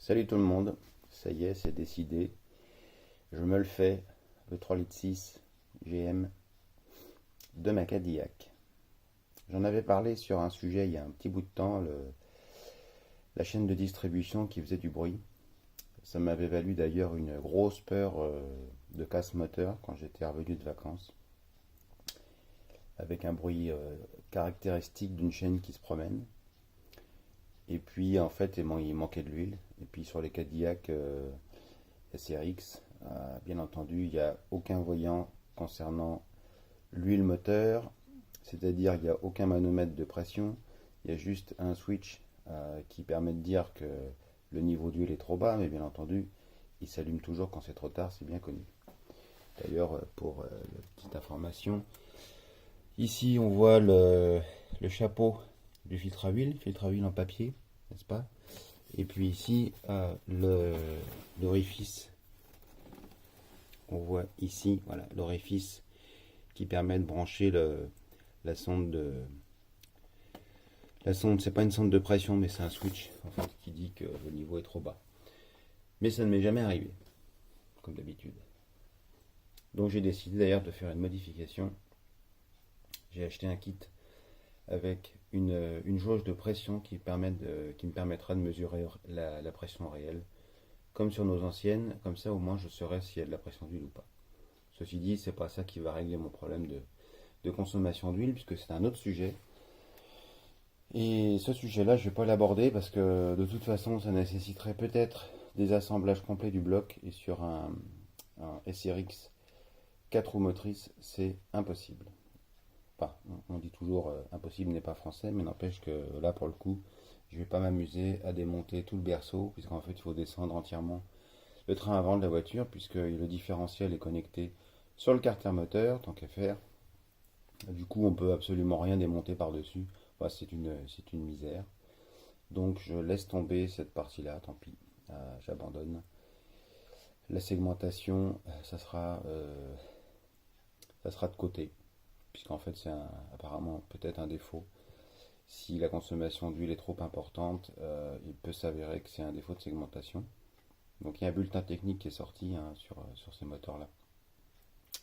Salut tout le monde, ça y est, c'est décidé. Je me le fais, le 3,6 litres GM de ma Cadillac. J'en avais parlé sur un sujet il y a un petit bout de temps, la chaîne de distribution qui faisait du bruit. Ça m'avait valu d'ailleurs une grosse peur de casse moteur quand j'étais revenu de vacances, avec un bruit caractéristique d'une chaîne qui se promène. Et puis en fait, il manquait de l'huile. Et puis sur les Cadillac SRX, bien entendu, il n'y a aucun voyant concernant l'huile moteur, c'est-à-dire il n'y a aucun manomètre de pression, il y a juste un switch qui permet de dire que le niveau d'huile est trop bas, mais bien entendu, il s'allume toujours quand c'est trop tard, c'est bien connu. D'ailleurs, pour la petite information, ici on voit le chapeau du filtre à huile en papier, n'est-ce pas? Et puis ici, l'orifice, on voit ici, voilà, l'orifice qui permet de brancher la sonde de... La sonde, c'est pas une sonde de pression, mais c'est un switch, en fait, qui dit que le niveau est trop bas. Mais ça ne m'est jamais arrivé, comme d'habitude. Donc j'ai décidé d'ailleurs de faire une modification. J'ai acheté un kit avec une jauge de pression qui me permettra de mesurer la pression réelle, comme sur nos anciennes, comme ça au moins je saurai s'il y a de la pression d'huile ou pas. Ceci dit, c'est pas ça qui va régler mon problème de consommation d'huile, puisque c'est un autre sujet. Et ce sujet-là, je ne vais pas l'aborder parce que de toute façon, ça nécessiterait peut-être des assemblages complets du bloc, et sur un SRX 4 roues motrices, c'est impossible. Enfin, on dit toujours impossible n'est pas français, mais n'empêche que là, pour le coup, je vais pas m'amuser à démonter tout le berceau, puisqu'en fait, il faut descendre entièrement le train avant de la voiture, puisque le différentiel est connecté sur le carter moteur, tant qu'à faire. Du coup, on peut absolument rien démonter par-dessus. Enfin, c'est une misère. Donc, je laisse tomber cette partie-là, tant pis, j'abandonne. La segmentation, ça sera de côté, puisqu'en fait, c'est apparemment peut-être un défaut. Si la consommation d'huile est trop importante, il peut s'avérer que c'est un défaut de segmentation. Donc il y a un bulletin technique qui est sorti sur ces moteurs-là.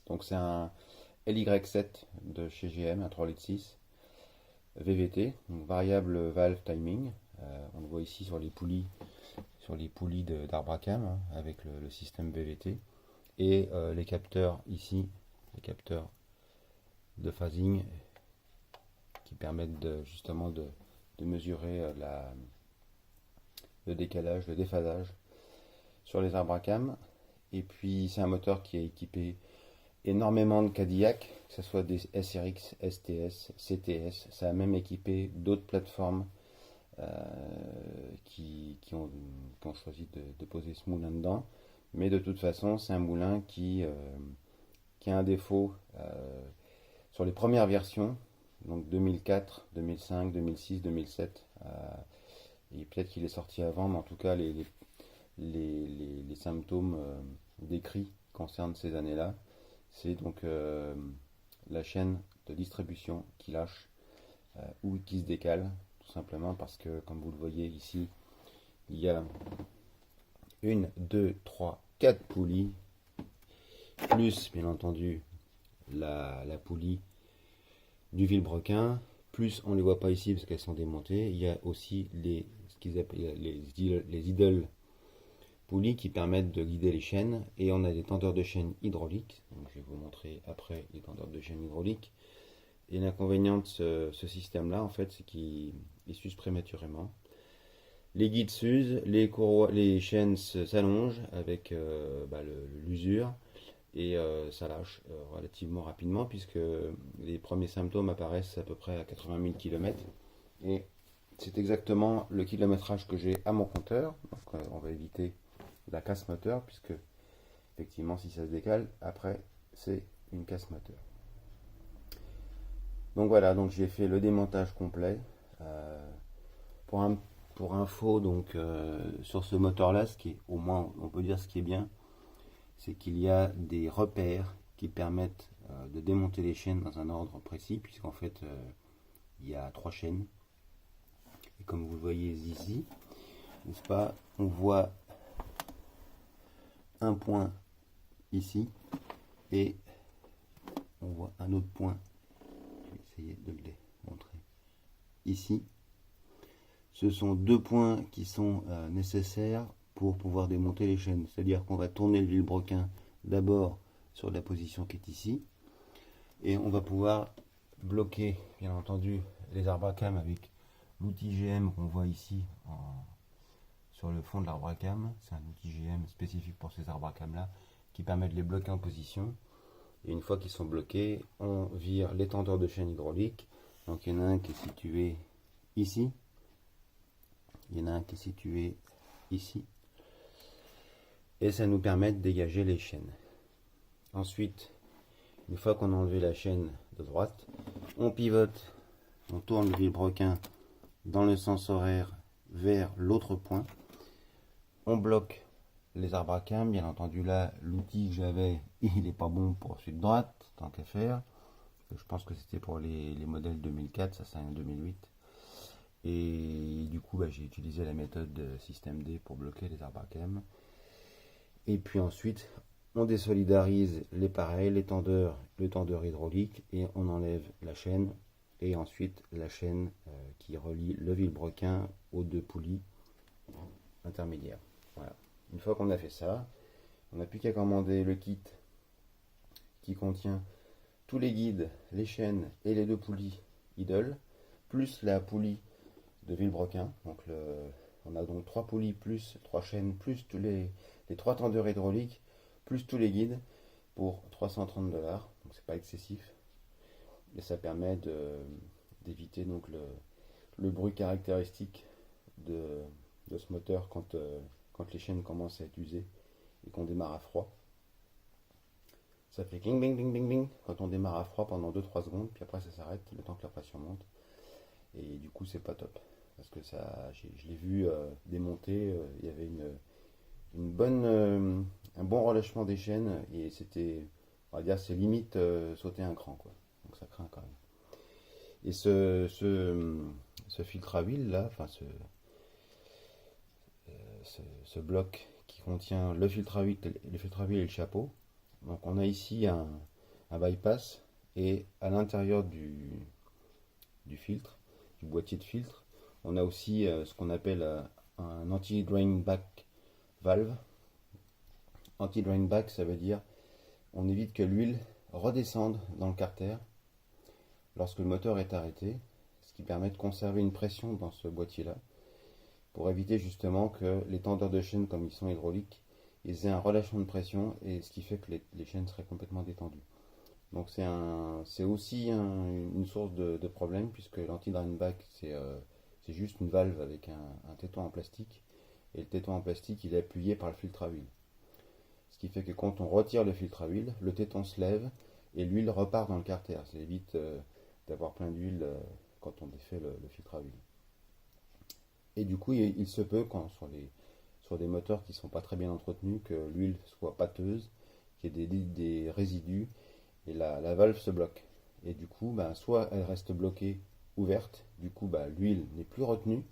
Donc c'est un LY7 de chez GM, un 3,6 litres VVT, donc variable valve timing. On le voit ici sur les poulies d'arbre à cam, hein, avec le système VVT. Et les capteurs ici, les capteurs de phasing qui permettent justement de mesurer le décalage, le déphasage sur les arbres à cam. Et puis c'est un moteur qui est équipé énormément de Cadillac, que ce soit des SRX, STS, CTS. Ça a même équipé d'autres plateformes qui ont choisi de poser ce moulin dedans. Mais de toute façon, c'est un moulin qui a un défaut sur les premières versions, donc 2004, 2005, 2006, 2007. Et peut-être qu'il est sorti avant, mais en tout cas, les symptômes décrits concernent ces années-là. C'est donc la chaîne de distribution qui lâche ou qui se décale, tout simplement parce que, comme vous le voyez ici, il y a 1, 2, 3, 4 poulies, plus bien entendu la poulie du vilebrequin, plus on ne les voit pas ici parce qu'elles sont démontées. Il y a aussi ce qu'ils appellent les idle poulies qui permettent de guider les chaînes, et on a des tendeurs de chaîne hydrauliques. Donc je vais vous montrer après les tendeurs de chaîne hydrauliques. Et l'inconvénient de ce système-là, en fait, c'est qu'il s'use prématurément. Les guides s'usent, les chaînes s'allongent avec l'usure, et ça lâche relativement rapidement, puisque les premiers symptômes apparaissent à peu près à 80 000 km. Et c'est exactement le kilométrage que j'ai à mon compteur. Donc on va éviter la casse moteur, puisque effectivement si ça se décale, après c'est une casse moteur. Donc voilà, donc j'ai fait le démontage complet. Pour info, donc sur ce moteur là, ce qui est, au moins on peut dire ce qui est bien, c'est qu'il y a des repères qui permettent de démonter les chaînes dans un ordre précis, puisqu'en fait il y a 3 chaînes. Et comme vous le voyez ici, n'est-ce pas? On voit un point ici et on voit un autre point. Je vais essayer de le montrer ici. Ce sont deux points qui sont nécessaires pour pouvoir démonter les chaînes. C'est-à-dire qu'on va tourner le vilebrequin d'abord sur la position qui est ici. Et on va pouvoir bloquer, bien entendu, les arbres à cam avec l'outil GM qu'on voit ici sur le fond de l'arbre à cam. C'est un outil GM spécifique pour ces arbres à cam là qui permet de les bloquer en position. Et une fois qu'ils sont bloqués, on vire l'étendeur de chaîne hydraulique. Donc il y en a un qui est situé ici. Il y en a un qui est situé ici. Et ça nous permet de dégager les chaînes. Ensuite, une fois qu'on a enlevé la chaîne de droite, on pivote, on tourne le vilebrequin dans le sens horaire vers l'autre point. On bloque les arbres à cam. Bien entendu, là, l'outil que j'avais, il n'est pas bon pour celui de droite, tant qu'à faire. Je pense que c'était pour les modèles 2004, ça c'est un 2008. Et du coup, j'ai utilisé la méthode de système D pour bloquer les arbres à cam. Et puis ensuite, on désolidarise les pareils, le tendeur hydraulique, et on enlève la chaîne. Et ensuite, la chaîne qui relie le vilebrequin aux deux poulies intermédiaires. Voilà. Une fois qu'on a fait ça, on n'a plus qu'à commander le kit qui contient tous les guides, les chaînes et les deux poulies idle, plus la poulie de vilebrequin. Donc on a donc 3 poulies plus 3 chaînes plus tous les 3 tendeurs hydrauliques plus tous les guides pour 330 $. Donc c'est pas excessif et ça permet d'éviter donc le bruit caractéristique de ce moteur quand les chaînes commencent à être usées et qu'on démarre à froid. Ça fait cling bing bing bing bing quand on démarre à froid pendant 2-3 secondes, puis après ça s'arrête le temps que la pression monte. Et du coup c'est pas top. Parce que ça, je l'ai vu démonter, il y avait un bon relâchement des chaînes et c'était, on va dire, c'est limite sauter un cran, quoi. Donc ça craint quand même. Et ce filtre à huile là, enfin ce bloc qui contient le filtre à huile et le chapeau. Donc on a ici un bypass et à l'intérieur du filtre, du boîtier de filtre, on a aussi ce qu'on appelle un anti-drain back valve. Anti-drain back, ça veut dire on évite que l'huile redescende dans le carter lorsque le moteur est arrêté, ce qui permet de conserver une pression dans ce boîtier-là, pour éviter justement que les tendeurs de chaîne, comme ils sont hydrauliques, ils aient un relâchement de pression, et ce qui fait que les chaînes seraient complètement détendues. Donc c'est aussi une source de problème, puisque l'anti-drain back, c'est juste une valve avec un téton en plastique, et le téton en plastique il est appuyé par le filtre à huile. Ce qui fait que quand on retire le filtre à huile, le téton se lève et l'huile repart dans le carter. Ça évite d'avoir plein d'huile quand on défait le filtre à huile. Et du coup, il se peut, sur des moteurs qui ne sont pas très bien entretenus, que l'huile soit pâteuse, qu'il y ait des résidus, et la valve se bloque. Et du coup, soit elle reste bloquée, ouverte, du coup l'huile n'est plus retenue,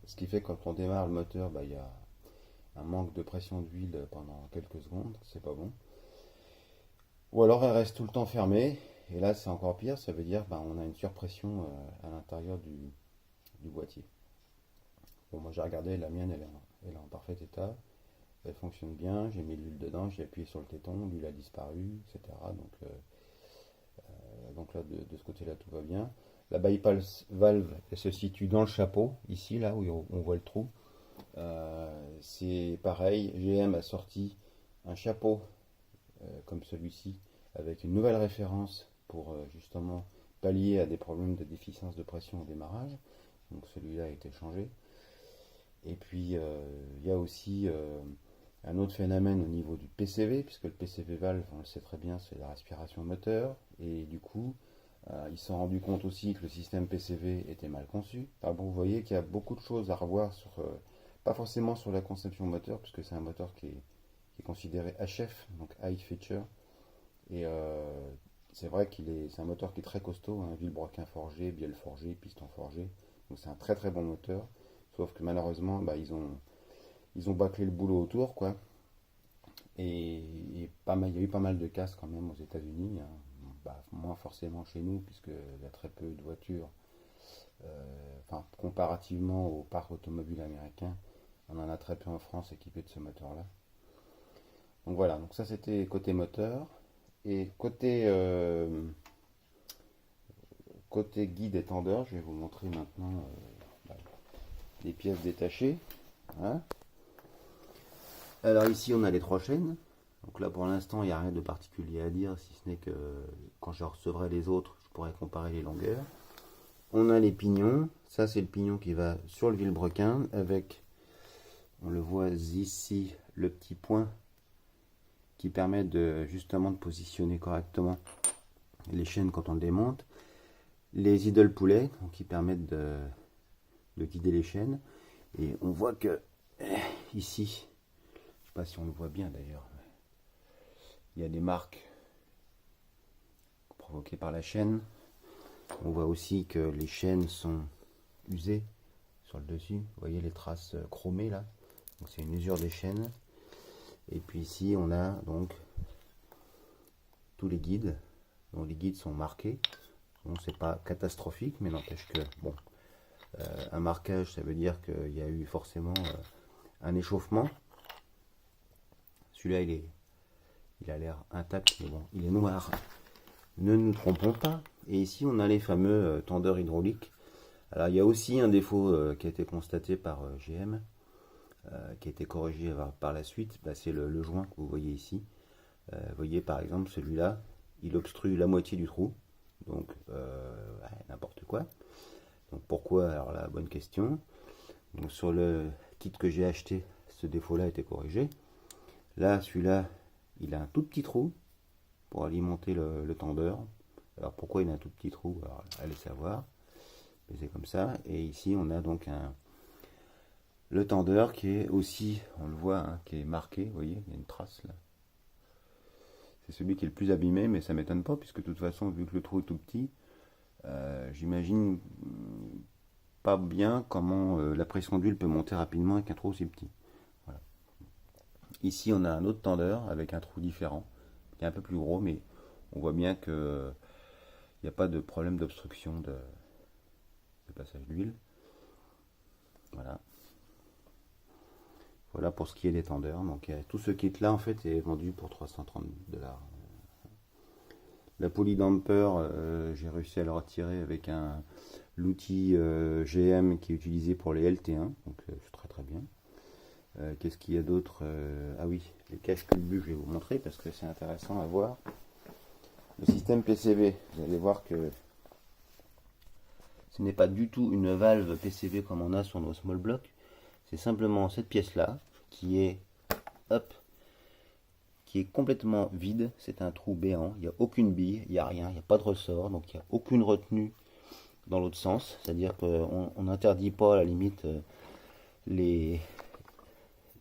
ce qui fait que quand on démarre le moteur, il y a un manque de pression d'huile pendant quelques secondes, c'est pas bon. Ou alors elle reste tout le temps fermée, et là c'est encore pire, ça veut dire on a une surpression à l'intérieur du boîtier. Bon, moi j'ai regardé, la mienne elle est en parfait état, elle fonctionne bien, j'ai mis l'huile dedans, j'ai appuyé sur le téton, l'huile a disparu, etc. Donc là de ce côté là tout va bien. La bypass valve elle se situe dans le chapeau, ici là où on voit le trou. C'est pareil, GM a sorti un chapeau comme celui-ci avec une nouvelle référence pour justement pallier à des problèmes de déficience de pression au démarrage. Donc celui-là a été changé. Et puis il y a aussi un autre phénomène au niveau du PCV, puisque le PCV valve, on le sait très bien, c'est la respiration moteur. Et du coup, ils se sont rendus compte aussi que le système PCV était mal conçu. Alors bon, vous voyez qu'il y a beaucoup de choses à revoir sur, pas forcément sur la conception moteur, puisque c'est un moteur qui est considéré HF, donc High Feature. Et c'est vrai c'est un moteur qui est très costaud, hein, vilebrequin forgé, bielle forgé, piston forgé. Donc c'est un très très bon moteur. Sauf que malheureusement, ils ont ils ont bâclé le boulot autour, quoi. Et pas mal, il y a eu pas mal de casses quand même aux États-Unis, hein. Bah, moins forcément chez nous, puisqu'il y a très peu de voitures. Enfin, comparativement au parc automobile américain, on en a très peu en France équipés de ce moteur-là. Donc voilà, donc ça c'était côté moteur. Et côté guide et tendeur, je vais vous montrer maintenant bah, les pièces détachées. Hein. Alors ici on a les 3 chaînes. Donc là pour l'instant il n'y a rien de particulier à dire, si ce n'est que quand je recevrai les autres, je pourrai comparer les longueurs. On a les pignons, ça c'est le pignon qui va sur le vilebrequin avec, on le voit ici, le petit point qui permet justement de positionner correctement les chaînes quand on le démonte. Les idle poulets donc, qui permettent de guider les chaînes. Et on voit que ici, je ne sais pas si on le voit bien d'ailleurs, il y a des marques provoquées par la chaîne. On voit aussi que les chaînes sont usées sur le dessus. Vous voyez les traces chromées là. C'est une usure des chaînes. Et puis ici on a donc tous les guides. Donc les guides sont marqués. Bon, c'est pas catastrophique, mais n'empêche que bon, un marquage, ça veut dire qu'il y a eu forcément un échauffement. Celui-là il a l'air intact, mais bon, il est noir. Ne nous trompons pas. Et ici on a les fameux tendeurs hydrauliques. Alors il y a aussi un défaut qui a été constaté par GM, qui a été corrigé par la suite, bah, c'est le joint que vous voyez ici. Vous voyez par exemple celui-là, il obstrue la moitié du trou, donc n'importe quoi. Donc pourquoi? Alors la bonne question. Donc sur le kit que j'ai acheté, ce défaut-là a été corrigé. Là, celui-là, il a un tout petit trou pour alimenter le tendeur. Alors pourquoi il a un tout petit trou? Alors allez savoir. Mais c'est comme ça. Et ici, on a donc le tendeur qui est aussi, on le voit, hein, qui est marqué. Vous voyez, il y a une trace là. C'est celui qui est le plus abîmé, mais ça m'étonne pas, puisque de toute façon, vu que le trou est tout petit, j'imagine pas bien comment la pression d'huile peut monter rapidement avec un trou aussi petit. Voilà. Ici, on a un autre tendeur avec un trou différent, qui est un peu plus gros, mais on voit bien que il n'y a pas de problème d'obstruction de passage d'huile. Voilà. Voilà pour ce qui est des tendeurs. Donc tout ce kit là en fait est vendu pour 330$. La polydamper, j'ai réussi à le retirer avec l'outil GM qui est utilisé pour les LT1, donc c'est très très bien. Qu'est-ce qu'il y a d'autre? Ah oui, les caches culbus, je vais vous montrer parce que c'est intéressant à voir. Le système PCV, vous allez voir que ce n'est pas du tout une valve PCV comme on a sur nos small blocks. C'est simplement cette pièce là qui est complètement vide. C'est un trou béant, il n'y a aucune bille, il n'y a rien, il n'y a pas de ressort, donc il n'y a aucune retenue dans l'autre sens. C'est-à-dire qu'on n'interdit pas à la limite les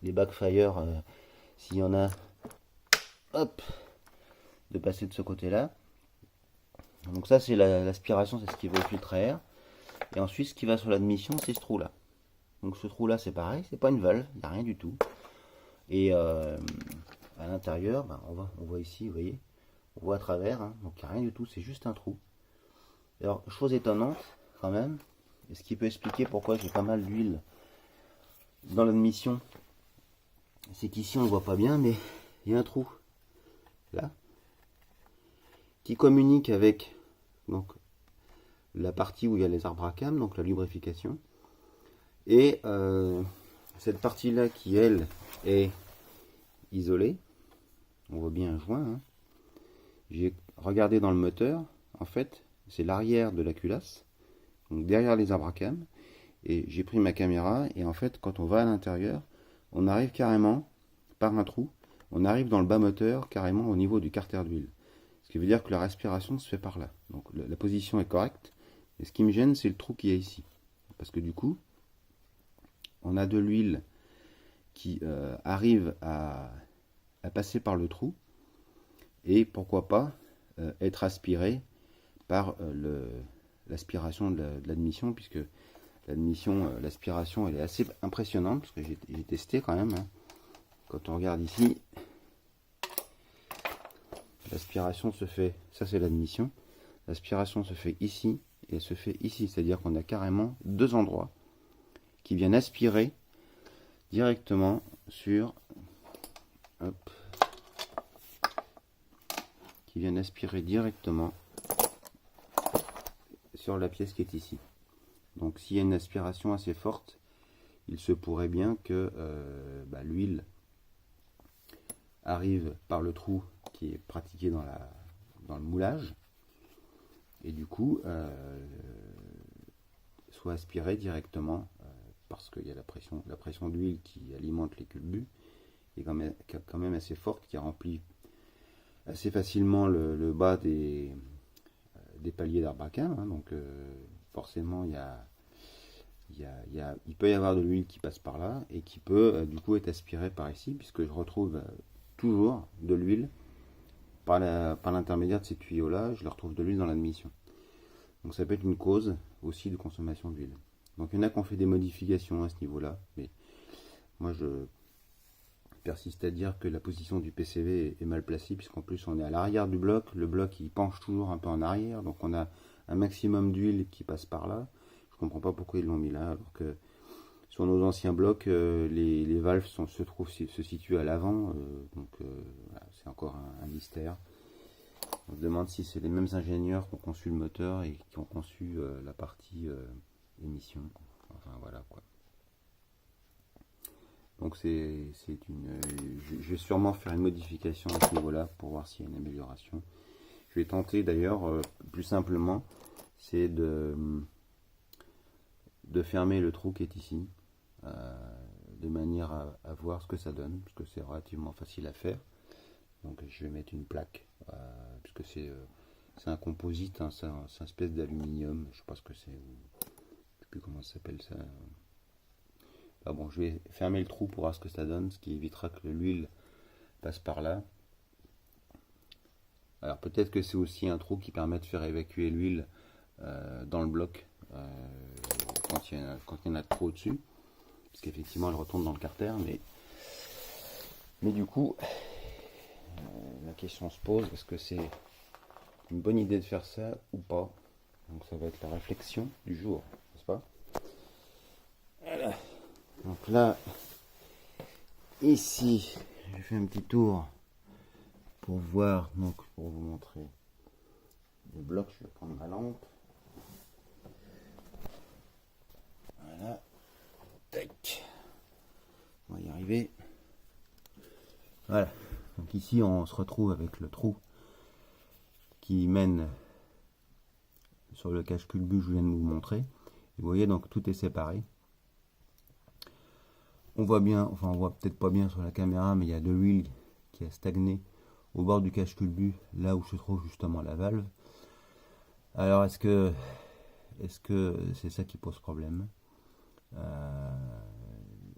backfire s'il y en a, de passer de ce côté là. Donc ça c'est l'aspiration, c'est ce qui va au filtre à air. Et ensuite ce qui va sur l'admission, c'est ce trou là. Donc ce trou là c'est pareil, c'est pas une valve, il n'y a rien du tout. Et à l'intérieur, ben, on voit ici, vous voyez, on voit à travers, hein, donc il n'y a rien du tout, c'est juste un trou. Alors chose étonnante quand même, et ce qui peut expliquer pourquoi j'ai pas mal d'huile dans l'admission, c'est qu'ici on ne voit pas bien, mais il y a un trou là qui communique avec donc la partie où il y a les arbres à cam, donc la lubrification, et cette partie là qui elle est isolée. On voit bien un joint, hein. J'ai regardé dans le moteur, en fait c'est l'arrière de la culasse, donc derrière les arbres à cam, et j'ai pris ma caméra et en fait quand on va à l'intérieur, on arrive carrément par un trou, on arrive dans le bas moteur carrément au niveau du carter d'huile, ce qui veut dire que la respiration se fait par là. Donc la position est correcte, et ce qui me gêne c'est le trou qu'il y a ici, parce que du coup on a de l'huile qui arrive à passer par le trou et pourquoi pas être aspiré par l'aspiration de l'admission, puisque L'admission, l'aspiration, elle est assez impressionnante parce que j'ai testé quand même. Hein. Quand on regarde ici, l'aspiration se fait, ça c'est l'admission, l'aspiration se fait ici et elle se fait ici, c'est-à-dire qu'on a carrément deux endroits qui viennent aspirer directement sur, hop, qui viennent aspirer directement sur la pièce qui est ici. Donc s'il y a une aspiration assez forte, il se pourrait bien que l'huile arrive par le trou qui est pratiqué dans le moulage et du coup soit aspiré directement parce qu'il y a la pression d'huile qui alimente les culbus qui est quand même assez forte, qui remplit assez facilement le bas des paliers d'arbraquin, hein, donc forcément il peut y avoir de l'huile qui passe par là et qui peut du coup être aspirée par ici, puisque je retrouve toujours de l'huile par l'intermédiaire de ces tuyaux là, je retrouve de l'huile dans l'admission. Donc ça peut être une cause aussi de consommation d'huile. Donc il y en a qui ont fait des modifications à ce niveau là, mais moi je persiste à dire que la position du PCV est mal placée, puisqu'en plus on est à l'arrière du bloc, le bloc il penche toujours un peu en arrière, donc on a un maximum d'huile qui passe par là. Je comprends pas pourquoi ils l'ont mis là, alors que sur nos anciens blocs, les valves se situent à l'avant, donc voilà, c'est encore un mystère. On se demande si c'est les mêmes ingénieurs qui ont conçu le moteur et qui ont conçu la partie émission. Enfin voilà quoi. Donc je vais sûrement faire une modification à ce niveau-là pour voir s'il y a une amélioration. Je vais tenter d'ailleurs, plus simplement, c'est de fermer le trou qui est ici, de manière à voir ce que ça donne, parce que c'est relativement facile à faire. Donc je vais mettre une plaque, puisque c'est un composite, hein, c'est une espèce d'aluminium, je sais pas ce que c'est, je sais plus comment ça s'appelle ça. Ah bon, je vais fermer le trou pour voir ce que ça donne, ce qui évitera que l'huile passe par là. Alors peut-être que c'est aussi un trou qui permet de faire évacuer l'huile dans le bloc quand il y en a trop au-dessus, parce qu'effectivement elle retombe dans le carter, mais du coup la question se pose, est-ce que c'est une bonne idée de faire ça ou pas? Donc ça va être la réflexion du jour, n'est-ce pas? Voilà. Donc là, ici, j'ai fait un petit tour pour voir, donc pour vous montrer le bloc. Je vais prendre ma lampe. Voilà. Tac. On va y arriver. Voilà. Donc ici, on se retrouve avec le trou qui mène sur le cache-culbut que je viens de vous montrer. Et vous voyez, donc tout est séparé. On voit bien, enfin on voit peut-être pas bien sur la caméra, mais il y a de l'huile qui a stagné au bord du cache-culbut, là où se trouve justement la valve. Alors est-ce que c'est ça qui pose problème?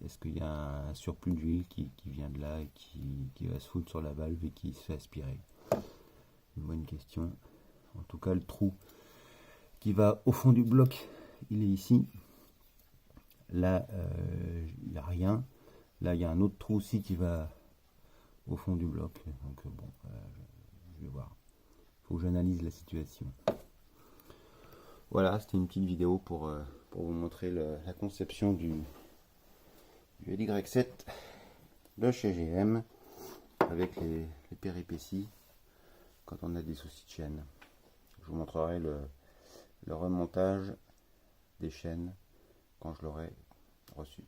Est-ce qu'il y a un surplus d'huile qui vient de là et qui va se foutre sur la valve et qui se fait aspirer? Une bonne question. En tout cas, le trou qui va au fond du bloc, il est ici. Là, il n'y a rien. Là, il y a un autre trou aussi qui va au fond du bloc. Donc bon, je vais voir. Il faut que j'analyse la situation. Voilà, c'était une petite vidéo pour vous montrer la conception du LY7 de chez GM avec les péripéties quand on a des soucis de chaîne. Je vous montrerai le remontage des chaînes quand je l'aurai reçu.